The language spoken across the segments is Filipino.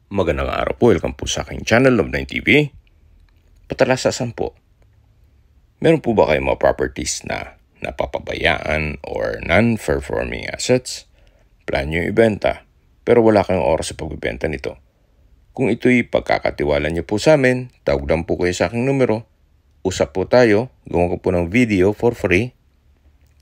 Magandang araw po, welcome po sa aking channel, Love9 TV. Patalasasan po, meron po ba kayong mga properties na napapabayaan or non-performing assets? Plan nyo ibenta, pero wala kayong oras sa pagbibenta nito. Kung ito'y pagkakatiwala nyo po sa amin, tawag lang po kayo sa aking numero. Usap po tayo, gawa ko po ng video for free.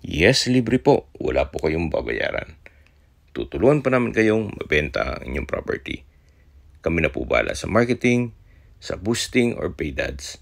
Yes, libre po, wala po kayong babayaran. Tutulungan pa namin kayong mabenta ang inyong property. Kami na po bahala sa marketing, sa boosting or paid ads.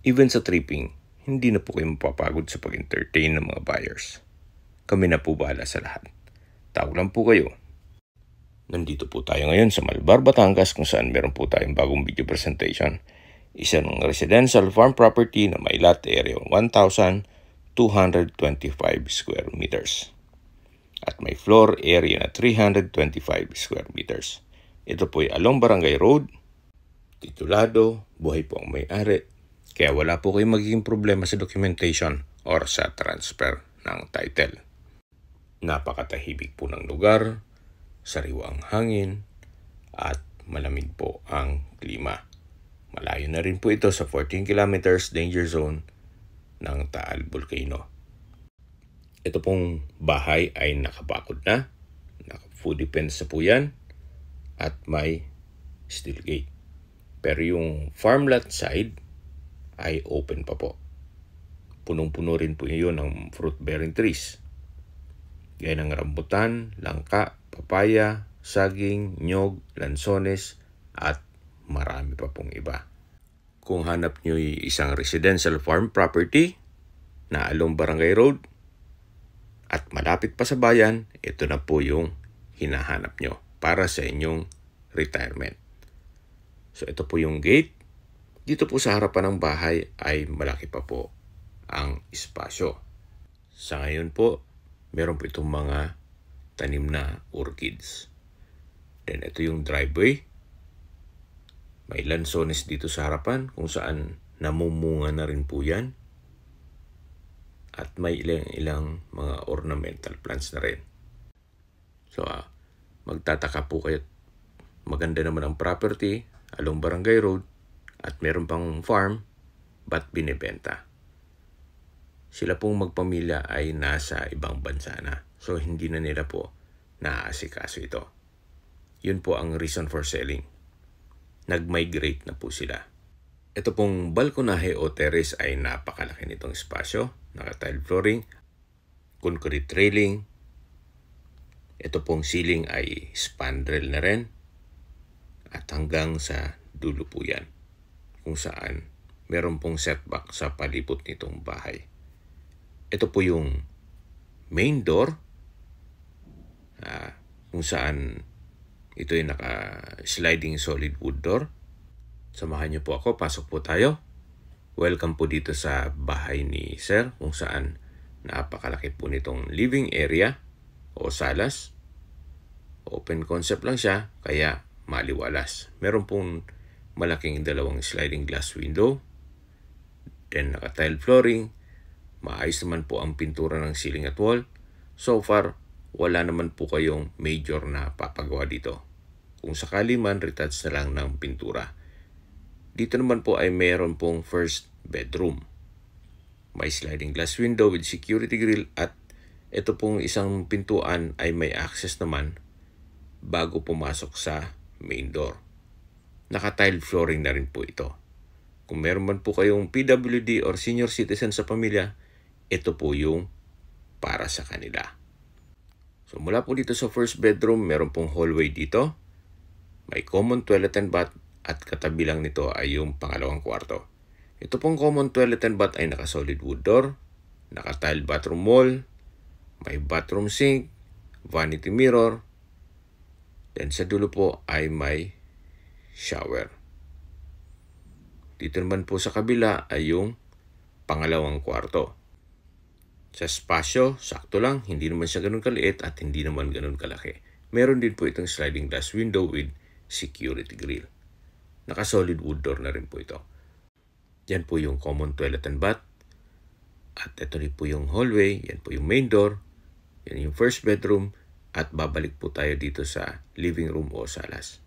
Even sa tripping, hindi na po kayo mapapagod sa pag-entertain ng mga buyers. Kami na po bahala sa lahat. Tawag lang po kayo. Nandito po tayo ngayon sa Malvar, Batangas kung saan meron po tayong bagong video presentation. Isa ng residential farm property na may lot area 1,225 square meters. At may floor area na 325 square meters. Ito po ay along Barangay Road, titulado, buhay po ang may-ari. Kaya wala po kayong magiging problema sa documentation or sa transfer ng title. Napakatahimik po ng lugar, sariwa ang hangin, at malamig po ang klima. Malayo na rin po ito sa 14 kilometers danger zone ng Taal Volcano. Ito pong bahay ay nakabakod na, naka-fully fenced na po yan, at may steel gate. Pero yung farm lot side ay open pa po. Punong-puno rin po yun ng fruit-bearing trees. Gaya ng rambutan, langka, papaya, saging, nyog, lansones, at marami pa pong iba. Kung hanap nyo yung isang residential farm property na along Barangay Road at malapit pa sa bayan, ito na po yung hinahanap nyo para sa inyong retirement. So ito po yung gate. Dito po sa harapan ng bahay ay malaki pa po ang espasyo. Sa ngayon po, meron po itong mga tanim na orchids. Then ito yung driveway. May lansones dito sa harapan kung saan namumunga na rin po yan. At may ilang mga ornamental plants na rin. So magtataka po kayo, maganda naman ang property along Barangay Road at meron pang farm, ba't binibenta? Sila pong magpamilya ay nasa ibang bansa na. So hindi na nila po naaasikaso ito. Yun po ang reason for selling. Nag-migrate na po sila. Ito pong balkonahe o terrace ay napakalaki nitong espasyo. Naka-tile flooring, concrete railing. Ito pong ceiling ay spandrel na rin. At hanggang sa dulo po yan. Kung saan meron pong setback sa palibot nitong bahay. Ito po yung main door. Kung saan ito ay naka-sliding solid wood door. Samahan niyo po ako. Pasok po tayo. Welcome po dito sa bahay ni Sir. Kung saan napakalaki po nitong living area o salas. Open concept lang siya. Kaya maliwalas. Meron pong malaking dalawang sliding glass window. Then naka-tile flooring. Maayos naman po ang pintura ng ceiling at wall. So far, wala naman po kayong major na papagawa dito. Kung sakali man, retouch na lang ng pintura. Dito naman po ay mayroon pong first bedroom. May sliding glass window with security grill at ito pong isang pintuan ay may access naman bago pumasok sa main door. Naka-tile flooring na rin po ito. Kung meron man po kayong PWD or senior citizen sa pamilya, ito po yung para sa kanila. So mula po dito sa first bedroom, meron pong hallway dito. May common toilet and bath at katabi lang nito ay yung pangalawang kwarto. Ito pong common toilet and bath ay naka-solid wood door, naka-tile bathroom wall, may bathroom sink, vanity mirror, then sa dulo po ay may shower. Dito naman po sa kabila ay yung pangalawang kwarto. Sa espasyo, sakto lang, hindi naman siya ganun kaliit at hindi naman ganun kalaki. Meron din po itong sliding glass window with security grill. Naka-solid wood door na rin po ito. Yan po yung common toilet and bath. At ito rin po yung hallway, yan po yung main door, yan yung first bedroom, at babalik po tayo dito sa living room o salas.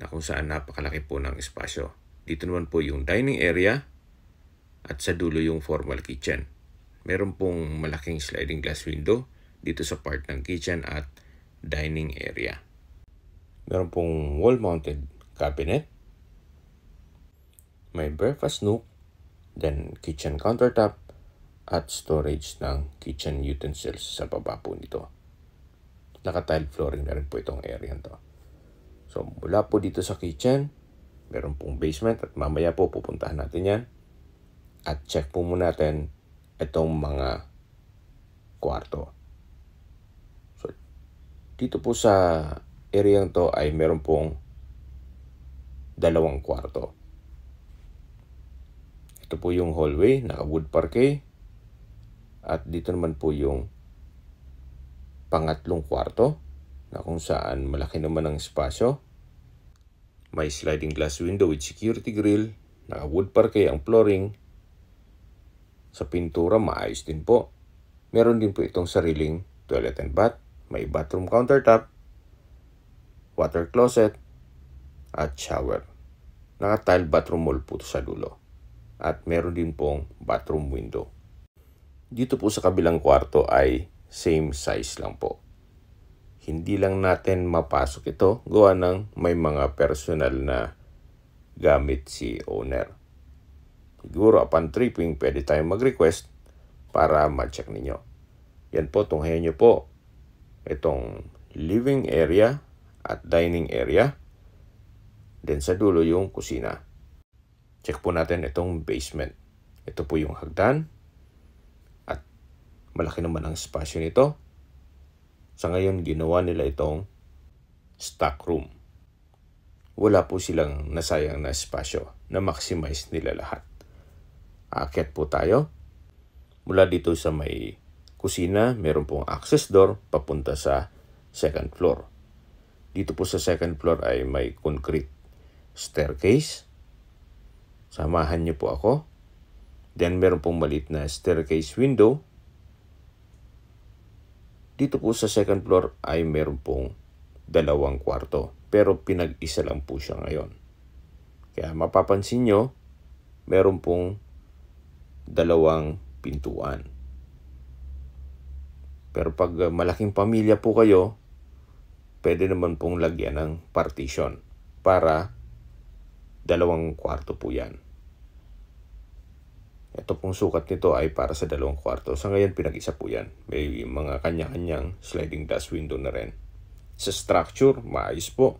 na kung saan napakalaki po ng espasyo. Dito naman po yung dining area at sa dulo yung formal kitchen. Meron pong malaking sliding glass window dito sa part ng kitchen at dining area. Meron pong wall-mounted cabinet. May breakfast nook, then kitchen countertop at storage ng kitchen utensils sa baba po nito. Naka-tile flooring na rin po itong area to. So mula po dito sa kitchen, meron pong basement at mamaya po pupuntahan natin yan. At check po muna natin itong mga kwarto. So dito po sa area to ay meron pong 2 kwarto. Ito po yung hallway, naka-wood parquet. At dito naman po yung pangatlong kwarto na kung saan malaki naman ang espasyo. May sliding glass window with security grill, naka-wood parquet ang flooring. Sa pintura, maayos din po. Meron din po itong sariling toilet and bath. May bathroom countertop, water closet, at shower. Naka-tile bathroom wall po sa dulo. At meron din pong bathroom window. Dito po sa kabilang kwarto ay same size lang po. Hindi lang natin mapasok ito gawa ng may mga personal na gamit si owner. Siguro upon tripping pwede tayong mag-request para ma-check ninyo. Yan po, tunghayan nyo po itong living area at dining area. Then sa dulo yung kusina. Check po natin itong basement. Ito po yung hagdan. At malaki naman ang espasyo nito. Sa ngayon, ginawa nila itong stock room. Wala po silang nasayang na espasyo. Na-maximize nila lahat. Aakyat po tayo. Mula dito sa may kusina, meron pong access door papunta sa second floor. Dito po sa second floor ay may concrete staircase. Samahan niyo po ako. Then meron pong maliit na staircase window. Dito po sa second floor ay meron pong 2 kwarto. Pero pinag-isa lang po siya ngayon. Kaya mapapansin nyo, meron pong 2 pintuan. Pero pag malaking pamilya po kayo, pwede naman pong lagyan ng partition para 2 kwarto po yan. Ito pong sukat nito ay para sa 2 kwarto. Sa ngayon, pinag-isa po yan. May mga kanya-kanyang sliding glass window na rin. Sa structure, maayos po.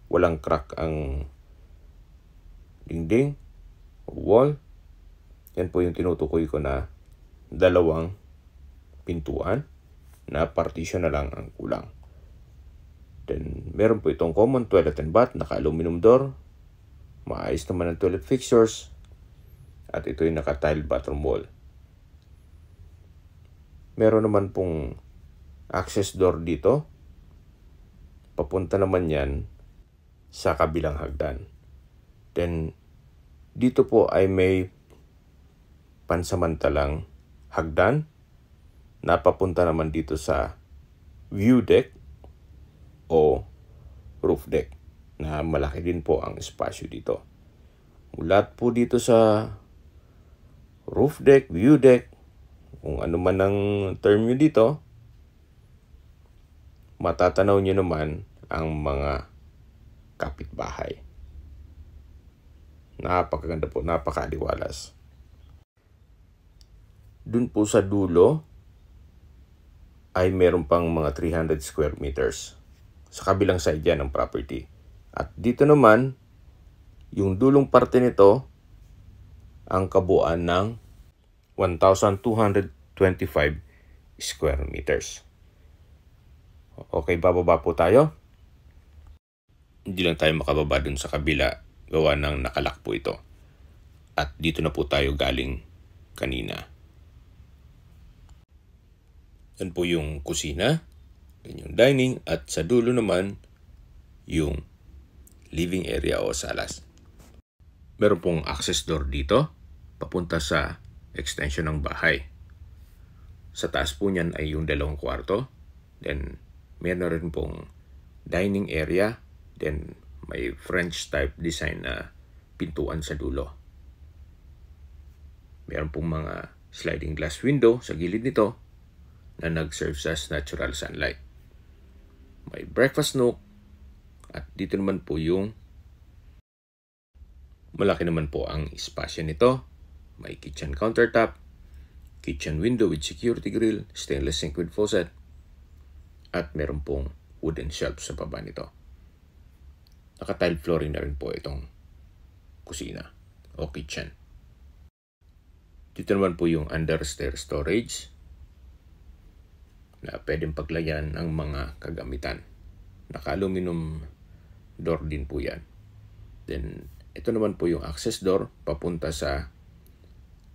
Walang crack ang dingding, wall. Yan po yung tinutukoy ko na 2 pintuan na partition na lang ang kulang. Then, meron po itong common toilet and bath, naka-aluminum door. Maayos naman ang toilet fixtures. At ito yung naka-tile bathroom wall. Meron naman pong access door dito. Papunta naman yan sa kabilang hagdan. Then, dito po ay may pansamantalang hagdan na papunta naman dito sa view deck o roof deck na malaki din po ang espasyo dito. Mulat po dito sa roof deck, view deck, kung ano man ang term nyo dito, matatanaw nyo naman ang mga kapitbahay. Napakaganda po, napakaliwalas. Dun po sa dulo ay meron pang mga 300 square meters. Sa kabilang side yan ng property. At dito naman, yung dulong parte nito, ang kabuuan ng 1,225 square meters. Okay, bababa po tayo. Hindi lang tayo makababa dun sa kabila, gawa ng nakalak po ito. At dito na po tayo galing kanina. Yan po yung kusina, yan yung dining, at sa dulo naman yung living area o salas. Meron pong access door dito, papunta sa extension ng bahay. Sa taas po niyan ay yung 2 kwarto. Then, meron rin pong dining area. Then, may French type design na pintuan sa dulo. Meron pong mga sliding glass window sa gilid nito na nag-serve as natural sunlight. May breakfast nook at dito naman po yung malaki naman po ang espasyo nito. May kitchen countertop, kitchen window with security grill, stainless sink with faucet, at meron pong wooden shelf sa baba nito. Naka-tile flooring na rin po itong kusina o kitchen. Dito naman po yung understair storage na pwedeng paglayan ng mga kagamitan. Naka-aluminum door din po yan. Then, ito naman po yung access door papunta sa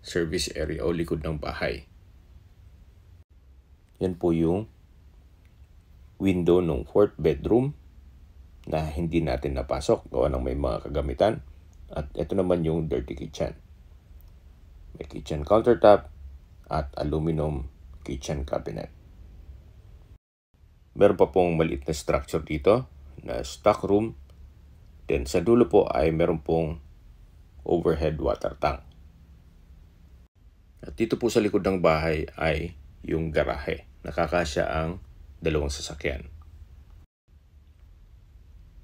service area o likod ng bahay. Yan po yung window ng 4th bedroom na hindi natin napasok gawa ng may mga kagamitan. At ito naman yung dirty kitchen. May kitchen countertop at aluminum kitchen cabinet. Meron pa pong maliit na structure dito na stock room. Then sa dulo po ay meron pong overhead water tank. At dito po sa likod ng bahay ay yung garahe. Nakakasya ang 2 sasakyan.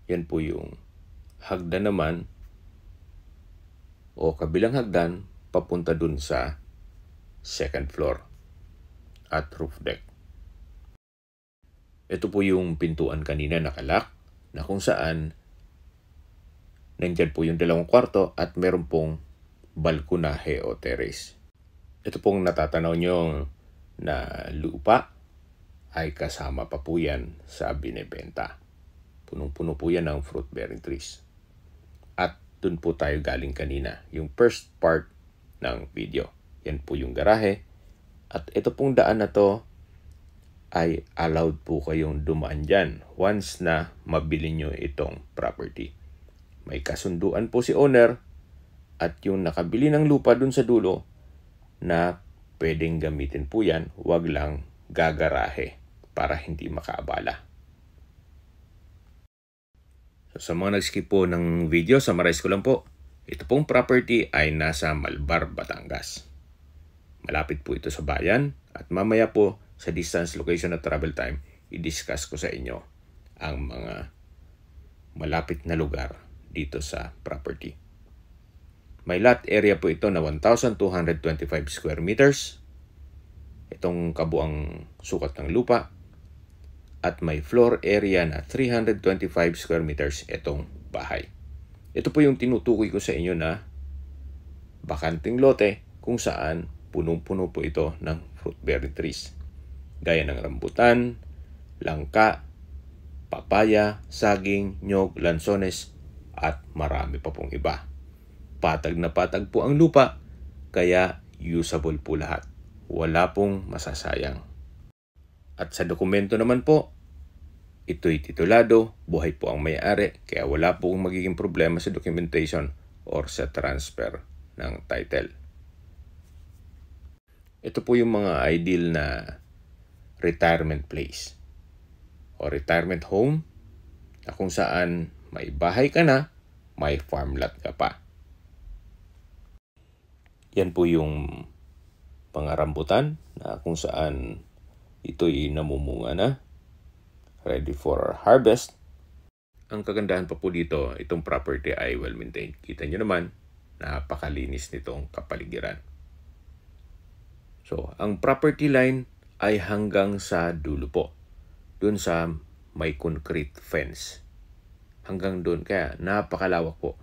Yan po yung hagdan naman o kabilang hagdan papunta dun sa 2nd floor at roof deck. Ito po yung pintuan kanina nakalak na kung saan nandyan po yung 2 kwarto at meron pong balkonahe o terrace. Ito pong natatanaw nyo na lupa ay kasama pa po yan sa binebenta. Punong-puno po yan ng fruit-bearing trees. At dun po tayo galing kanina, yung first part ng video. Yan po yung garahe. At ito pong daan na to ay allowed po kayong dumaan dyan once na mabili nyo itong property. May kasunduan po si owner at yung nakabili ng lupa dun sa dulo na pwedeng gamitin po yan, wag lang gagarahe para hindi makaabala. So, sa mga nag-skip po ng video, summarize ko lang po. Ito pong property ay nasa Malbar, Batangas. Malapit po ito sa bayan at mamaya po sa distance, location at travel time, i-discuss ko sa inyo ang mga malapit na lugar dito sa property. May lot area po ito na 1,225 square meters. Itong kabuang sukat ng lupa. At may floor area na 325 square meters itong bahay. Ito po yung tinutukoy ko sa inyo na bakanting lote kung saan punong-puno po ito ng fruit-bearing trees. Gaya ng rambutan, langka, papaya, saging, nyog, lansones, at marami pa pong iba. Patag na patag po ang lupa, kaya usable po lahat. Wala pong masasayang. At sa dokumento naman po, ito'y titulado, buhay po ang may-ari, kaya wala pong magiging problema sa documentation or sa transfer ng title. Ito po yung mga ideal na retirement place o retirement home na kung saan may bahay ka na, may farm lot ka pa. Yan po yung mga rambutan na kung saan ito'y namumunga na, ready for harvest. Ang kagandahan pa po dito, itong property ay well-maintained. Kita nyo naman, napakalinis nitong kapaligiran. So, ang property line ay hanggang sa dulo po. Doon sa may concrete fence. Hanggang doon, kaya napakalawak po.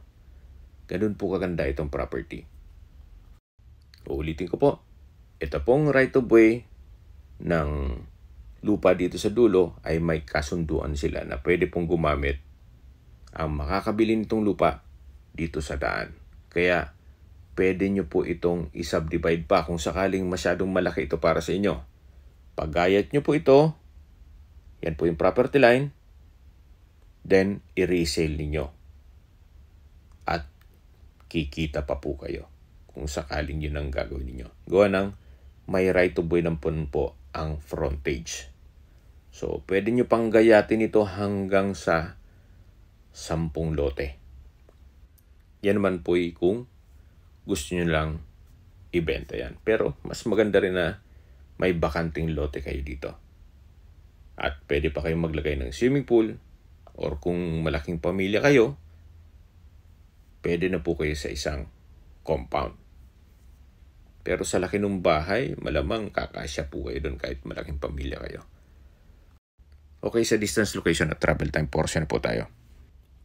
Ganun po kaganda itong property. Uulitin ko po, ito pong right of way ng lupa dito sa dulo ay may kasunduan sila na pwede pong gumamit ang makakabili nitong lupa dito sa daan. Kaya pwede nyo po itong i-subdivide pa kung sakaling masyadong malaki ito para sa inyo. Pag-gayat nyo po ito, yan po yung property line, then i-resale ninyo. At kikita pa po kayo kung sakaling yun ang gagawin ninyo. Gawa ng may right of way naman po ang frontage. So, pwede nyo pang gayatin ito hanggang sa 10 lote. Yan naman po kung gusto nyo lang ibenta yan. Pero mas maganda rin na may bakanting lote kayo dito. At pwede pa kayong maglagay ng swimming pool, or kung malaking pamilya kayo, pwede na po kayo sa isang compound. Pero sa laki ng bahay, malamang kakasya po kayo doon kahit malaking pamilya kayo. Okay, sa distance, location at travel time portion po tayo.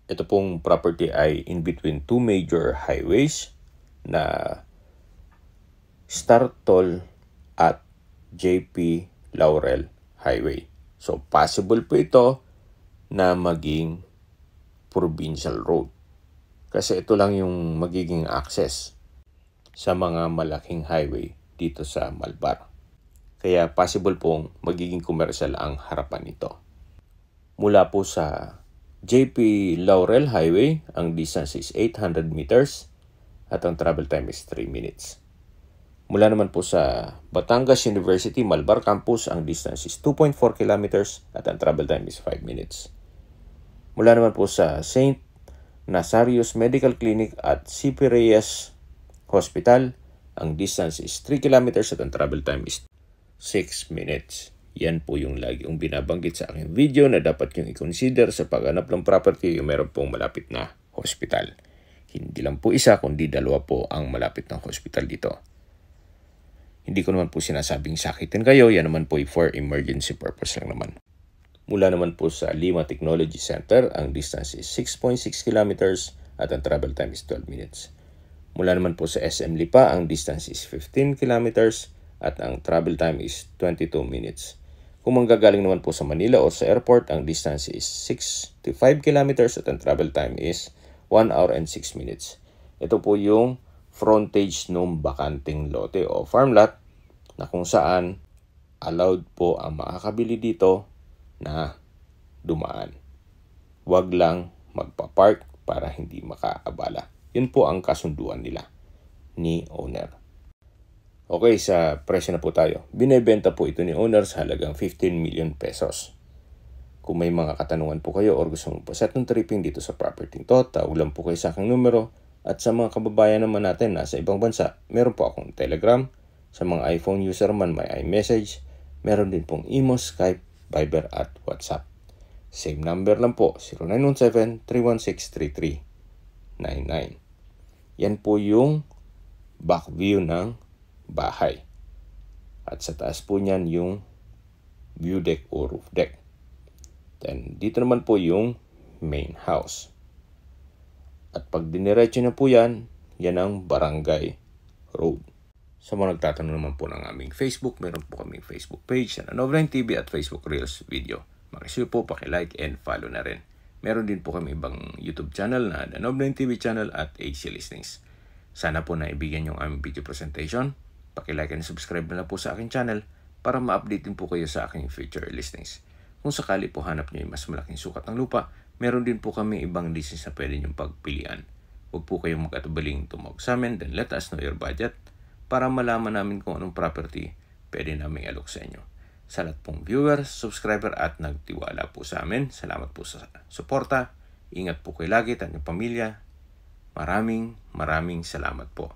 Ito pong property ay in between two major highways na Startol at JP Laurel Highway. So, possible po ito na maging provincial road. Kasi ito lang yung magiging access sa mga malaking highway dito sa Malbar. Kaya possible pong magiging commercial ang harapan nito. Mula po sa JP Laurel Highway, ang distance is 800 meters at ang travel time is 3 minutes. Mula naman po sa Batangas University Malbar Campus, ang distance is 2.4 kilometers at ang travel time is 5 minutes. Mula naman po sa St. Nazarius Medical Clinic at CP Reyes Hospital, ang distance is 3 kilometers at ang travel time is 6 minutes. Yan po yung lagi yung binabanggit sa aking video na dapat yung i-consider sa paghanap ng property yung meron pong malapit na hospital. Hindi lang po isa, kundi dalawa po ang malapit ng hospital dito. Hindi ko naman po sinasabing sakitin kayo, yan naman po for emergency purpose lang naman. Mula naman po sa Lima Technology Center, ang distance is 6.6 kilometers at ang travel time is 12 minutes. Mula naman po sa SM Lipa, ang distance is 15 kilometers at ang travel time is 22 minutes. Kung manggagaling naman po sa Manila o sa airport, ang distance is 65 kilometers at ang travel time is 1 hour and 6 minutes. Ito po yung frontage ng bakanting lote o farm lot na kung saan allowed po ang makakabili dito na dumaan. Huwag lang magpa-park para hindi makaabala. Yun po ang kasunduan nila ni owner. Okay, sa presyo na po tayo. Binebenta po ito ni owner sa halagang 15 million pesos. Kung may mga katanungan po kayo or gusto mo po set ng tripping dito sa property to, tawag lang po kayo sa aking numero. At sa mga kababayan naman natin nasa ibang bansa, meron po akong Telegram. Sa mga iPhone user man, may iMessage. Meron din pong Imo, Skype, Viber at WhatsApp. Same number lang po, 0917-316-3399. Yan po yung back view ng bahay. At sa taas po niyan yung view deck o roof deck. Then dito naman po yung main house. At pag diniretso na po yan, yan ang barangay road. Sa mga nagtatanong naman po ng aming Facebook, meron po kaming Facebook page na Nanob9 TV at Facebook Reels video. Makisuyo po, pakilike and follow na rin. Meron din po kami ibang YouTube channel na Nanob9 TV channel at HC Listings. Sana po naibigyan yung aming video presentation. Pakilike and subscribe na lang po sa aking channel para ma-update din po kayo sa aking future listings. Kung sakali po hanap nyo yung mas malaking sukat ng lupa, meron din po kami ibang listings na pwede nyong pagpilian. Huwag po kayong mag-atubaling tumawag sa amin, then let us know your budget para malaman namin kung anong property pwede namin alok sa inyo. Sa lahat pong viewers, subscriber at nagtiwala po sa amin, salamat po sa suporta. Ingat po kayo lagi at inyong pamilya. Maraming salamat po.